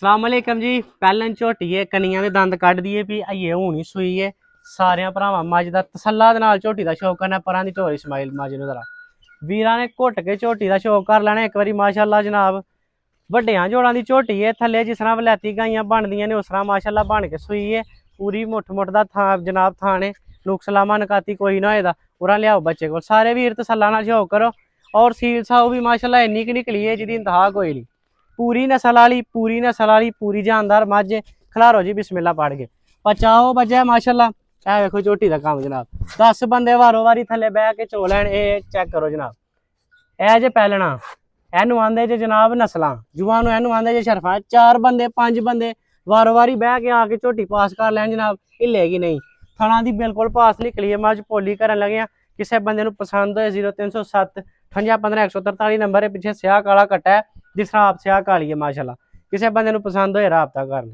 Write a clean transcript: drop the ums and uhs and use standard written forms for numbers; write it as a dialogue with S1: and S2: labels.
S1: ਸਲਾਮੁਅਲੈਕਮ ਜੀ। ਪਹਿਲਾਂ ਝੋਟੀ ਹੈ ਕਨੀਆਂ ਦੇ ਦੰਦ ਕੱਢ ਦਈਏ ਵੀ ਅਈਏ ਹੁਣੀ ਸੂਈ ਹੈ। ਸਾਰਿਆਂ ਭਰਾਵਾਂ ਮੱਝ ਦਾ ਤਸੱਲਾ ਦੇ ਨਾਲ ਝੋਟੀ ਦਾ ਸ਼ੌਕ ਕਰਨਾ। ਪਰਾਂ ਦੀ ਢੋਰੀ ਸਮਾਈਲ ਮੱਝ ਨੂੰ ਜ਼ਰਾ ਵੀਰਾਂ ਨੇ ਘੁੱਟ ਕੇ ਝੋਟੀ ਦਾ ਸ਼ੌਕ ਕਰ ਲੈਣਾ ਇੱਕ ਵਾਰੀ। ਮਾਸ਼ਾਅੱਲਾ ਜਨਾਬ ਵੱਡਿਆਂ ਜੋੜਾਂ ਦੀ ਝੋਟੀ ਹੈ। ਥੱਲੇ ਜਿਸ ਤਰ੍ਹਾਂ ਵਲੈਤੀ ਗਾਈਆਂ ਬਣਦੀਆਂ ਨੇ ਉਸ ਤਰ੍ਹਾਂ ਮਾਸ਼ਾਅੱਲਾ ਬਣ ਕੇ ਸੂਈ ਹੈ। ਪੂਰੀ ਮੁੱਠ ਦਾ ਥਾਂ ਜਨਾਬ ਥਾਣੇ ਨੁਕਸਲਾਮਾ ਨਕਾਤੀ ਕੋਈ ਨਾ ਹੋਏਦਾ। ਉਰਾਂ ਲਿਆਓ ਬੱਚੇ ਕੋਲ। ਸਾਰੇ ਵੀਰ ਤਸੱਲਾ ਨਾਲ ਸ਼ੌਕ ਕਰੋ। और सील साहू भी माशाल्लाह इन्नी की निकली है जिहदी इंतहा कोई नहीं। पूरी नस्ल वाली पूरी जानदार मझ। खलारो जी बिस्मिल्लाह पढ़ के पचाओ बजे माशाल्लाह। ए वेखो झोटी का काम जनाब। 10 बंदे वारो वारी थले बह के चो लैन। ये चेक करो जनाब। ए जे पैलना एनू आंदे जे जनाब नस्लां जुआं नू एनू आंदे जे शरफा। 4 बंदे 5 बंदे वारो वारी बह के आके झोटी पास कर लैन जनाब। हिलेगी नहीं। थणा दी बिल्कुल पास निकली है। मझ पोली करन लगे किसी बंदे नू पसंद होए 0307 58 143 नंबर है। पिछे स्याह काला कट्टा है जिस तरह आप स्याह काली है माशाल्लाह। किसी बंदे नू पसंद होए राबता कर ले।